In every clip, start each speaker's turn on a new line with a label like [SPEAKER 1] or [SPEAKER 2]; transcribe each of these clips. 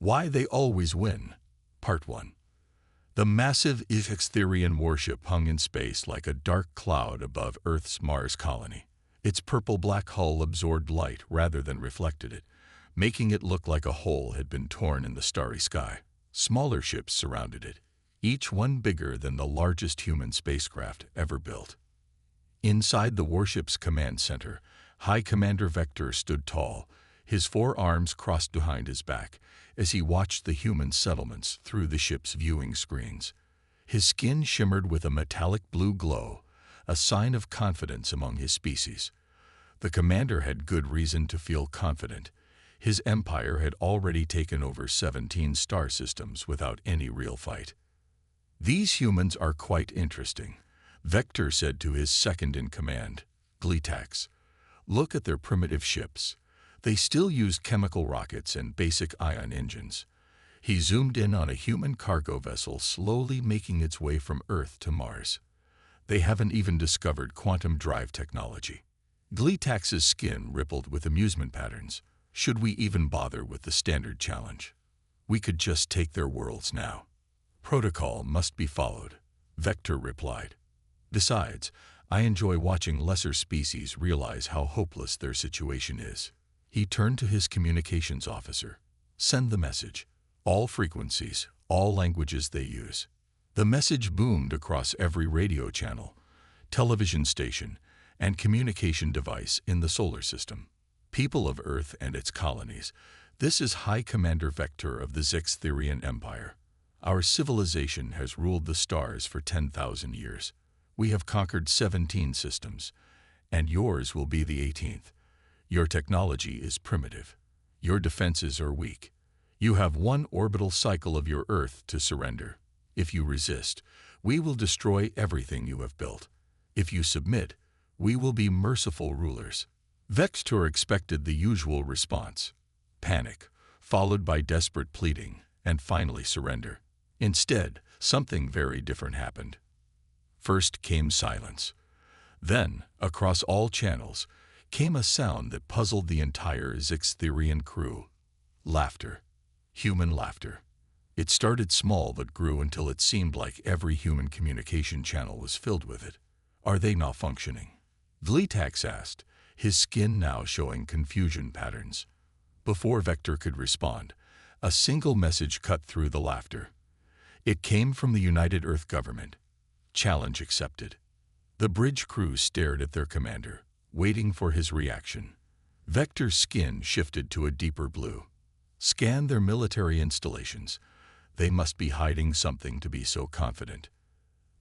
[SPEAKER 1] Why They Always Win, Part 1. The massive Ixtherian warship hung in space like a dark cloud above Earth's Mars colony. Its purple-black hull absorbed light rather than reflected it, making it look like a hole had been torn in the starry sky. Smaller ships surrounded it, each one bigger than the largest human spacecraft ever built. Inside the warship's command center, High Commander Vector stood tall, his four arms crossed behind his back, as he watched the human settlements through the ship's viewing screens. His skin shimmered with a metallic blue glow, a sign of confidence among his species. The commander had good reason to feel confident. His empire had already taken over 17 star systems without any real fight. "These humans are quite interesting," Vector said to his second-in-command, Glitax. "Look at their primitive ships. They still use chemical rockets and basic ion engines." He zoomed in on a human cargo vessel slowly making its way from Earth to Mars. "They haven't even discovered quantum drive technology." Glitax's skin rippled with amusement patterns. "Should we even bother with the standard challenge? We could just take their worlds now." "Protocol must be followed," Vector replied. "Besides, I enjoy watching lesser species realize how hopeless their situation is." He turned to his communications officer. "Send the message. All frequencies, all languages they use." The message boomed across every radio channel, television station, and communication device in the solar system. "People of Earth and its colonies, this is High Commander Vector of the Ixtherian Empire. Our civilization has ruled the stars for 10,000 years. We have conquered 17 systems, and yours will be the 18th. Your technology is primitive. Your defenses are weak. You have one orbital cycle of your Earth to surrender. If you resist, we will destroy everything you have built. If you submit, we will be merciful rulers." Vector expected the usual response: panic, followed by desperate pleading, and finally surrender. Instead, something very different happened. First came silence. Then, across all channels, came a sound that puzzled the entire Ixtherian crew. Laughter. Human laughter. It started small but grew until it seemed like every human communication channel was filled with it. "Are they not functioning?" Glitax asked, his skin now showing confusion patterns. Before Vector could respond, a single message cut through the laughter. It came from the United Earth government. Challenge accepted. The bridge crew stared at their commander, waiting for his reaction. Vector's skin shifted to a deeper blue. Scan their military installations. They must be hiding something to be so confident.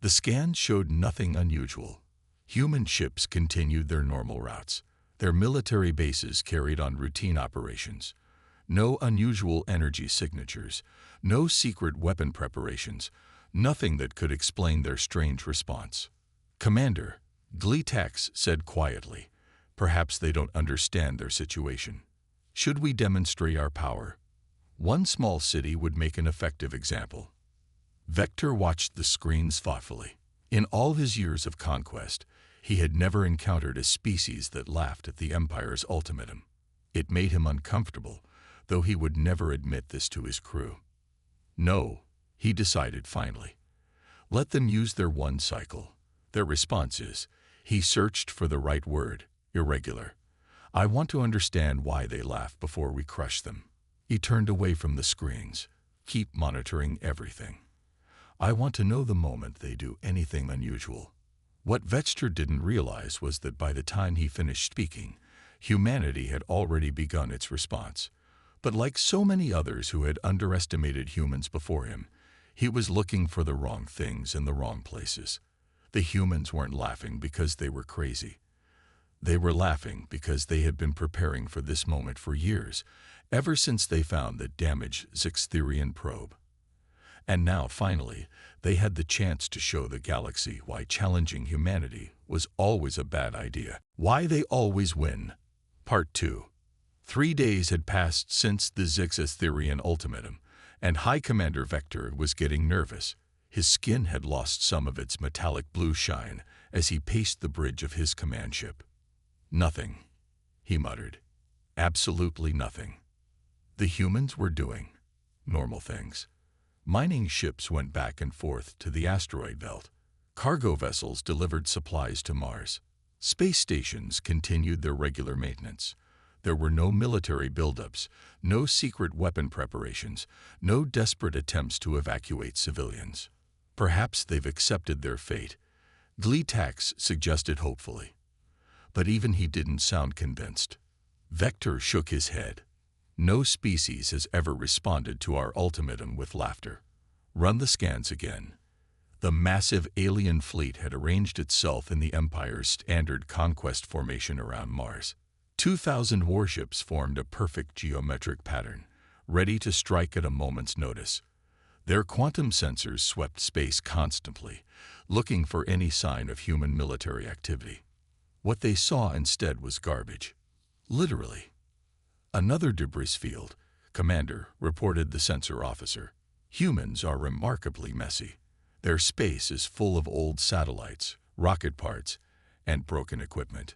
[SPEAKER 1] The scan showed nothing unusual. Human ships continued their normal routes. Their military bases carried on routine operations. No unusual energy signatures, no secret weapon preparations, nothing that could explain their strange response. "Commander," Glitax said quietly, "perhaps they don't understand their situation. Should we demonstrate our power? One small city would make an effective example." Vector watched the screens thoughtfully. In all his years of conquest, he had never encountered a species that laughed at the Empire's ultimatum. It made him uncomfortable, though he would never admit this to his crew. "No," he decided finally. "Let them use their one cycle. Their response is," he searched for the right word, "irregular. I want to understand why they laugh before we crush them." He turned away from the screens. "Keep monitoring everything. I want to know the moment they do anything unusual." What Vector didn't realize was that by the time he finished speaking, humanity had already begun its response. But like so many others who had underestimated humans before him, he was looking for the wrong things in the wrong places. The humans weren't laughing because they were crazy. They were laughing because they had been preparing for this moment for years, ever since they found the damaged Ixtherian probe. And now, finally, they had the chance to show the galaxy why challenging humanity was always a bad idea. Why They Always Win, Part 2. 3 days had passed since the Ixtherian ultimatum, and High Commander Vector was getting nervous. His skin had lost some of its metallic blue shine as he paced the bridge of his command ship. "Nothing," he muttered. "Absolutely nothing. The humans were doing normal things. Mining ships went back and forth to the asteroid belt. Cargo vessels delivered supplies to Mars. Space stations continued their regular maintenance. There were no military buildups, no secret weapon preparations, no desperate attempts to evacuate civilians. Perhaps they've accepted their fate, Gleetax suggested hopefully. But even he didn't sound convinced. Vector shook his head. No species has ever responded to our ultimatum with laughter. Run the scans again. The massive alien fleet had arranged itself in the Empire's standard conquest formation around Mars. 2,000 warships formed a perfect geometric pattern, ready to strike at a moment's notice. Their quantum sensors swept space constantly, looking for any sign of human military activity. What they saw instead was garbage. Literally. Another debris field, Commander, reported the sensor officer. Humans are remarkably messy. Their space is full of old satellites, rocket parts, and broken equipment.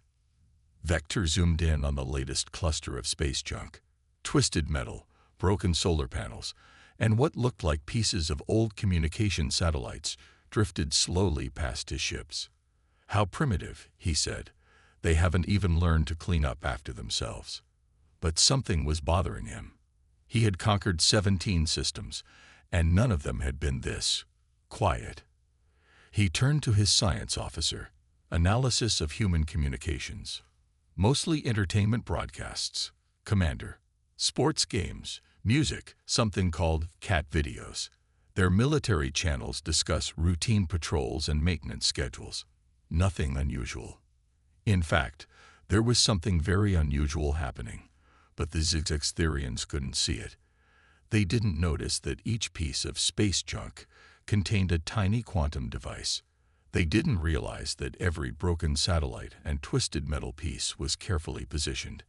[SPEAKER 1] Vector zoomed in on the latest cluster of space junk. Twisted metal, broken solar panels, and what looked like pieces of old communication satellites drifted slowly past his ships. How primitive, he said. They haven't even learned to clean up after themselves. But something was bothering him. He had conquered 17 systems, and none of them had been this quiet. He turned to his science officer. Analysis of human communications. Mostly entertainment broadcasts. Commander. Sports games, music, something called cat videos. Their military channels discuss routine patrols and maintenance schedules. Nothing unusual. In fact, there was something very unusual happening, but the Zixtherians couldn't see it. They didn't notice that each piece of space junk contained a tiny quantum device. They didn't realize that every broken satellite and twisted metal piece was carefully positioned.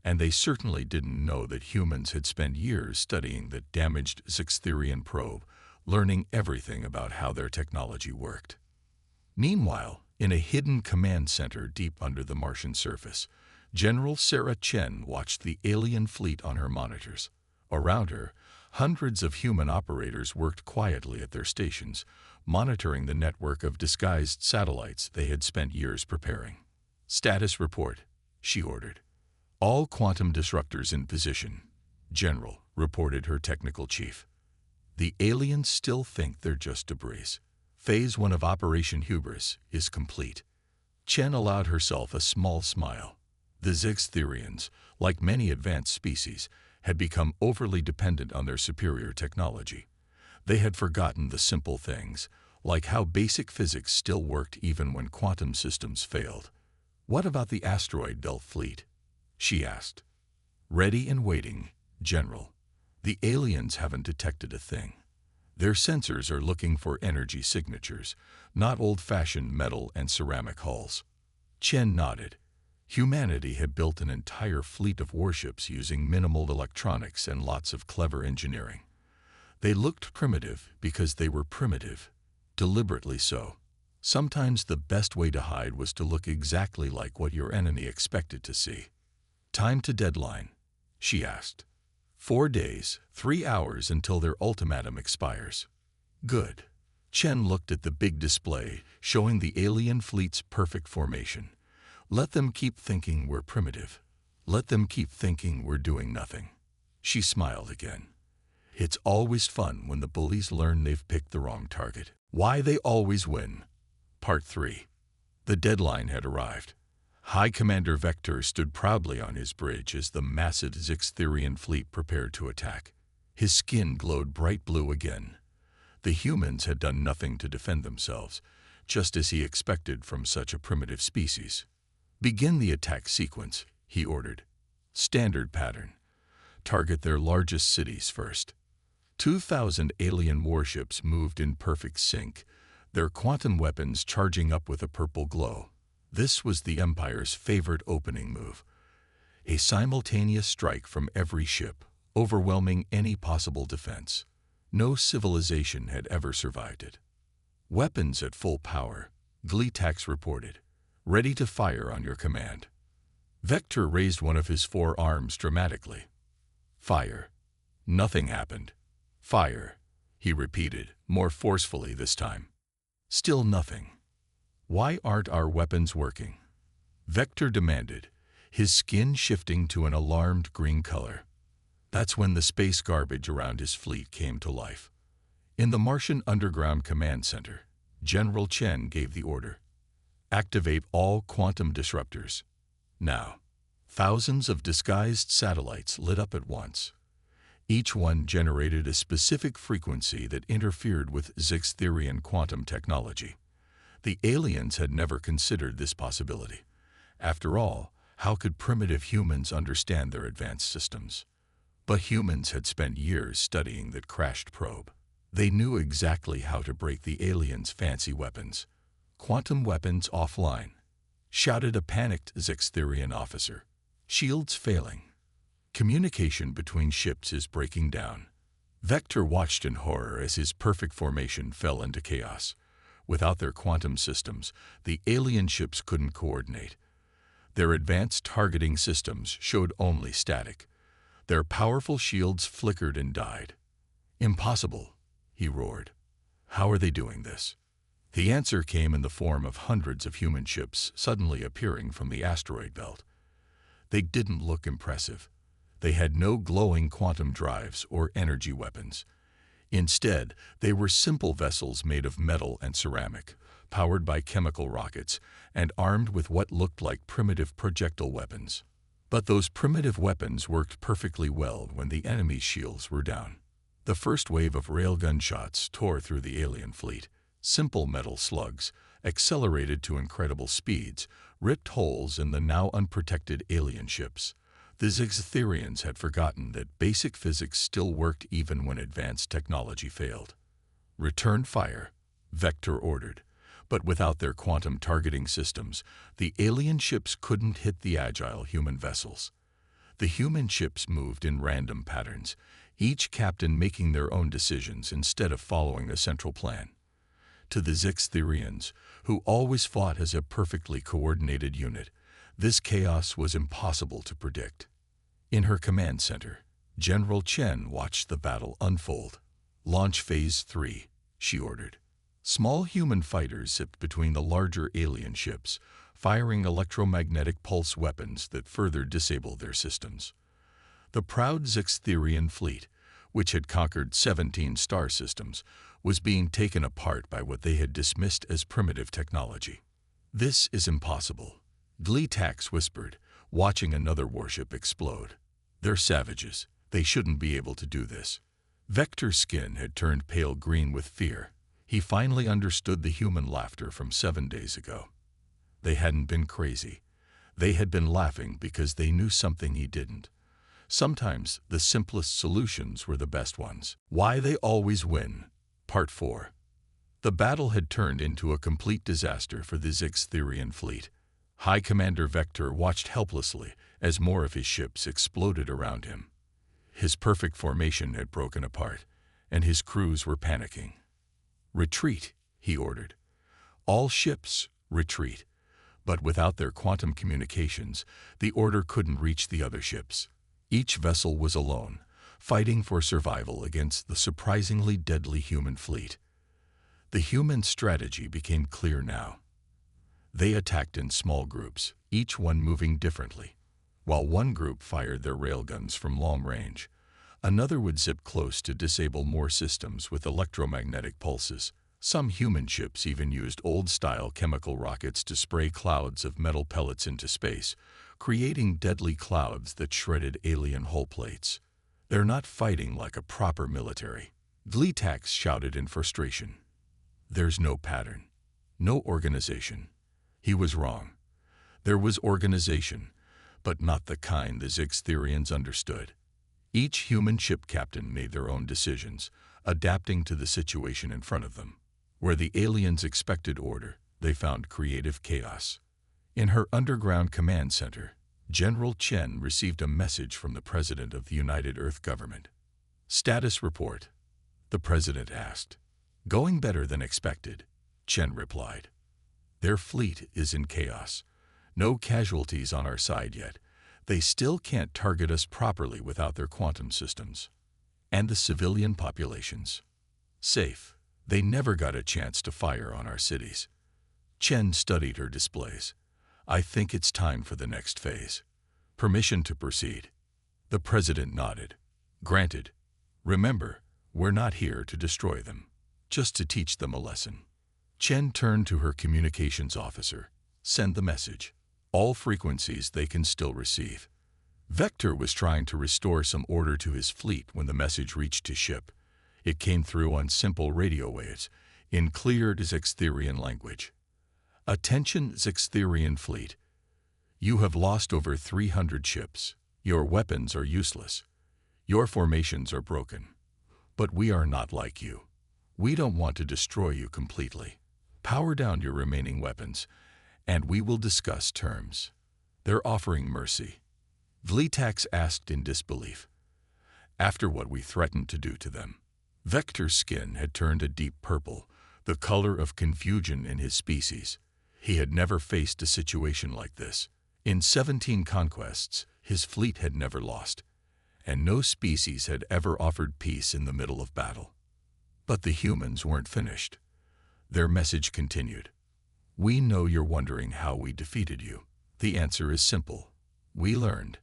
[SPEAKER 1] And they certainly didn't know that humans had spent years studying the damaged Zixtherian probe, learning everything about how their technology worked. Meanwhile, in a hidden command center deep under the Martian surface, General Sarah Chen watched the alien fleet on her monitors. Around her, hundreds of human operators worked quietly at their stations, monitoring the network of disguised satellites they had spent years preparing. "Status report," she ordered. "All quantum disruptors in position," General, reported her technical chief. "The aliens still think they're just debris. Phase 1 of Operation Hubris is complete." Chen allowed herself a small smile. The Zixtherians, like many advanced species, had become overly dependent on their superior technology. They had forgotten the simple things, like how basic physics still worked even when quantum systems failed. "What about the asteroid belt fleet?" she asked. "Ready and waiting, General. The aliens haven't detected a thing. Their sensors are looking for energy signatures, not old-fashioned metal and ceramic hulls." Chen nodded. Humanity had built an entire fleet of warships using minimal electronics and lots of clever engineering. They looked primitive because they were primitive, deliberately so. Sometimes the best way to hide was to look exactly like what your enemy expected to see. "Time to deadline?" she asked. 4 days, 3 hours until their ultimatum expires." "Good." Chen looked at the big display showing the alien fleet's perfect formation. "Let them keep thinking we're primitive. Let them keep thinking we're doing nothing." She smiled again. "It's always fun when the bullies learn they've picked the wrong target. Why they always win." Part 3. The deadline had arrived. High Commander Vector stood proudly on his bridge as the massive Zixtherian fleet prepared to attack. His skin glowed bright blue again. The humans had done nothing to defend themselves, just as he expected from such a primitive species. "Begin the attack sequence," he ordered. "Standard pattern. Target their largest cities first." 2,000 alien warships moved in perfect sync, their quantum weapons charging up with a purple glow. This was the Empire's favorite opening move. A simultaneous strike from every ship, overwhelming any possible defense. No civilization had ever survived it. "Weapons at full power," Gleetax reported. "Ready to fire on your command." Vector raised one of his 4 arms dramatically. Fire. Nothing happened. Fire, he repeated, more forcefully this time. Still nothing. Why aren't our weapons working? Vector demanded, his skin shifting to an alarmed green color. That's when the space garbage around his fleet came to life. In the Martian Underground Command Center, General Chen gave the order. Activate all quantum disruptors. Now. Thousands of disguised satellites lit up at once. Each one generated a specific frequency that interfered with Zixtherian quantum technology. The aliens had never considered this possibility. After all, how could primitive humans understand their advanced systems? But humans had spent years studying that crashed probe. They knew exactly how to break the aliens' fancy weapons. Quantum weapons offline, shouted a panicked Zixtherian officer. Shields failing. Communication between ships is breaking down. Vector watched in horror as his perfect formation fell into chaos. Without their quantum systems, the alien ships couldn't coordinate. Their advanced targeting systems showed only static. Their powerful shields flickered and died. Impossible, he roared. How are they doing this? The answer came in the form of hundreds of human ships suddenly appearing from the asteroid belt. They didn't look impressive. They had no glowing quantum drives or energy weapons. Instead, they were simple vessels made of metal and ceramic, powered by chemical rockets, and armed with what looked like primitive projectile weapons. But those primitive weapons worked perfectly well when the enemy's shields were down. The first wave of railgun shots tore through the alien fleet. Simple metal slugs, accelerated to incredible speeds, ripped holes in the now unprotected alien ships. The Zixtherians had forgotten that basic physics still worked even when advanced technology failed. Return fire, Vector ordered. But without their quantum targeting systems, the alien ships couldn't hit the agile human vessels. The human ships moved in random patterns, each captain making their own decisions instead of following a central plan. To the Zixtherians, who always fought as a perfectly coordinated unit, this chaos was impossible to predict. In her command center, General Chen watched the battle unfold. Launch Phase 3, she ordered. Small human fighters zipped between the larger alien ships, firing electromagnetic pulse weapons that further disabled their systems. The proud Zixtherian fleet, which had conquered 17 star systems, was being taken apart by what they had dismissed as primitive technology. This is impossible, Gleetax whispered, watching another warship explode. They're savages. They shouldn't be able to do this. Vector's skin had turned pale green with fear. He finally understood the human laughter from 7 days ago. They hadn't been crazy. They had been laughing because they knew something he didn't. Sometimes the simplest solutions were the best ones. Why they always win. Part 4. The battle had turned into a complete disaster for the Zixtherian fleet. High Commander Vector watched helplessly as more of his ships exploded around him. His perfect formation had broken apart, and his crews were panicking. Retreat, he ordered. All ships, retreat. But without their quantum communications, the order couldn't reach the other ships. Each vessel was alone, fighting for survival against the surprisingly deadly human fleet. The human strategy became clear now. They attacked in small groups, each one moving differently. While one group fired their railguns from long range, another would zip close to disable more systems with electromagnetic pulses. Some human ships even used old-style chemical rockets to spray clouds of metal pellets into space, creating deadly clouds that shredded alien hull plates. They're not fighting like a proper military, Gleetax shouted in frustration. There's no pattern, no organization. He was wrong. There was organization, but not the kind the Zixtherians understood. Each human ship captain made their own decisions, adapting to the situation in front of them. Where the aliens expected order, they found creative chaos. In her underground command center, General Chen received a message from the President of the United Earth Government. Status report, the President asked. Going better than expected, Chen replied. Their fleet is in chaos. No casualties on our side yet. They still can't target us properly without their quantum systems. And the civilian populations? Safe. They never got a chance to fire on our cities. Chen studied her displays. I think it's time for the next phase. Permission to proceed. The president nodded. Granted. Remember, we're not here to destroy them, just to teach them a lesson. Chen turned to her communications officer. Send the message. All frequencies they can still receive. Vector was trying to restore some order to his fleet when the message reached his ship. It came through on simple radio waves, in clear Zixtherian language. Attention Zixtherian fleet. You have lost over 300 ships. Your weapons are useless. Your formations are broken. But we are not like you. We don't want to destroy you completely. Power down your remaining weapons, and we will discuss terms. They're offering mercy. Vlitax asked in disbelief. After what we threatened to do to them. Vector's skin had turned a deep purple, the color of confusion in his species. He had never faced a situation like this. In 17 conquests, his fleet had never lost, and no species had ever offered peace in the middle of battle. But the humans weren't finished. Their message continued. We know you're wondering how we defeated you. The answer is simple. We learned.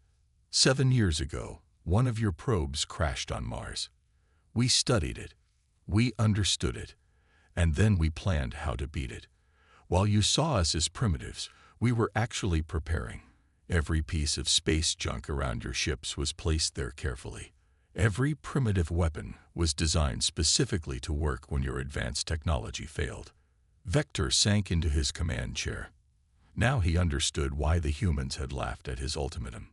[SPEAKER 1] 7 years ago, one of your probes crashed on Mars. We studied it. We understood it. And then we planned how to beat it. While you saw us as primitives, we were actually preparing. Every piece of space junk around your ships was placed there carefully. Every primitive weapon was designed specifically to work when your advanced technology failed. Vector sank into his command chair. Now he understood why the humans had laughed at his ultimatum.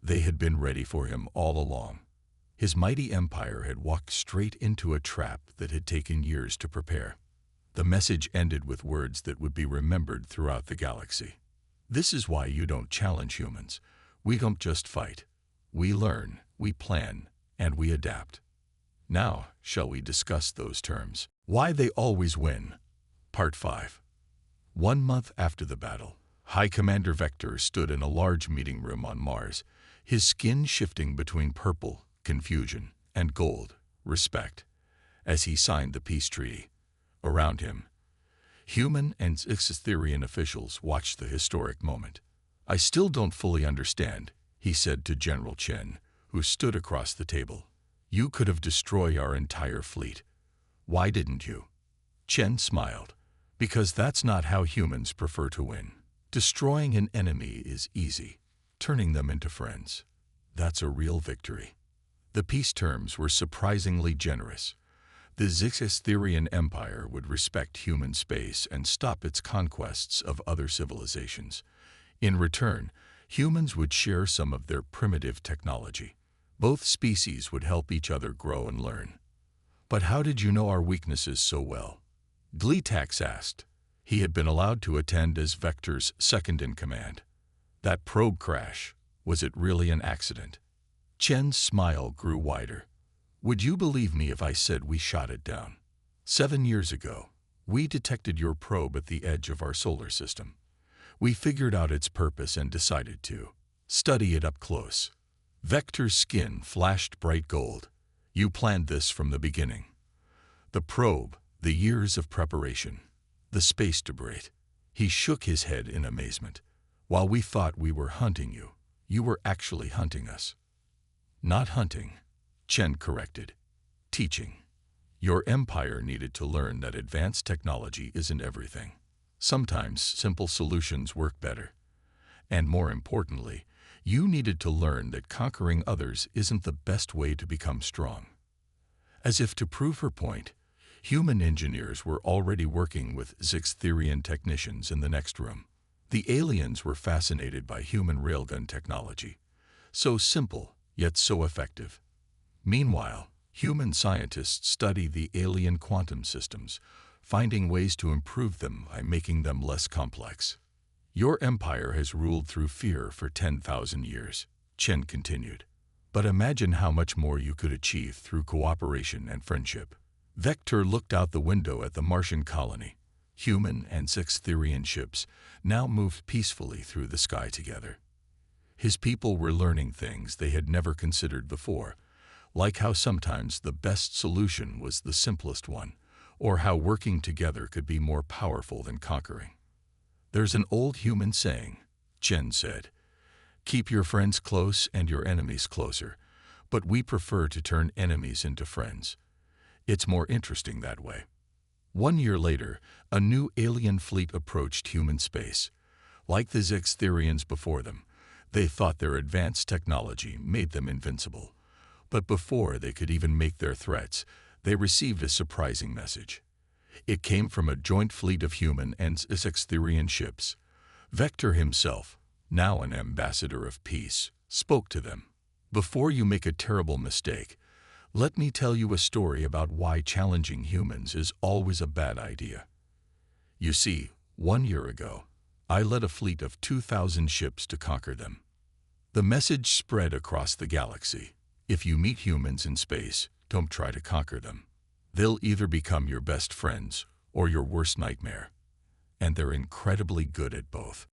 [SPEAKER 1] They had been ready for him all along. His mighty empire had walked straight into a trap that had taken years to prepare. The message ended with words that would be remembered throughout the galaxy. This is why you don't challenge humans. We don't just fight. We learn, we plan, and we adapt. Now, shall we discuss those terms? Why they always win. Part 5. 1 month after the battle, High Commander Vector stood in a large meeting room on Mars, his skin shifting between purple, confusion, and gold, respect, as he signed the peace treaty. Around him, human and Zixtherian officials watched the historic moment. I still don't fully understand, he said to General Chen, who stood across the table. You could have destroyed our entire fleet. Why didn't you? Chen smiled. Because that's not how humans prefer to win. Destroying an enemy is easy. Turning them into friends. That's a real victory. The peace terms were surprisingly generous. The Zixtherian Empire would respect human space and stop its conquests of other civilizations. In return, humans would share some of their primitive technology. Both species would help each other grow and learn. But how did you know our weaknesses so well? Vlitax asked. He had been allowed to attend as Vector's second-in-command. That probe crash, was it really an accident? Chen's smile grew wider. Would you believe me if I said we shot it down? 7 years ago, we detected your probe at the edge of our solar system. We figured out its purpose and decided to study it up close. Vector's skin flashed bright gold. You planned this from the beginning. The probe, the years of preparation, the space debris. He shook his head in amazement. While we thought we were hunting you, you were actually hunting us. Not hunting, Chen corrected. Teaching. Your empire needed to learn that advanced technology isn't everything. Sometimes simple solutions work better. And more importantly, you needed to learn that conquering others isn't the best way to become strong. As if to prove her point, human engineers were already working with Zixtherian technicians in the next room. The aliens were fascinated by human railgun technology. So simple, yet so effective. Meanwhile, human scientists study the alien quantum systems, finding ways to improve them by making them less complex. Your empire has ruled through fear for 10,000 years, Chen continued. But imagine how much more you could achieve through cooperation and friendship. Vector looked out the window at the Martian colony. Human and Zixtherian ships now moved peacefully through the sky together. His people were learning things they had never considered before, like how sometimes the best solution was the simplest one, or how working together could be more powerful than conquering. There's an old human saying, Chen said, "Keep your friends close and your enemies closer, but we prefer to turn enemies into friends. It's more interesting that way." 1 year later, a new alien fleet approached human space. Like the Zextherians before them, they thought their advanced technology made them invincible. But before they could even make their threats, they received a surprising message. It came from a joint fleet of human and Zextherian ships. Vector himself, now an ambassador of peace, spoke to them. "Before you make a terrible mistake, let me tell you a story about why challenging humans is always a bad idea. You see, 1 year ago, I led a fleet of 2,000 ships to conquer them. The message spread across the galaxy. If you meet humans in space, don't try to conquer them. They'll either become your best friends or your worst nightmare. And they're incredibly good at both."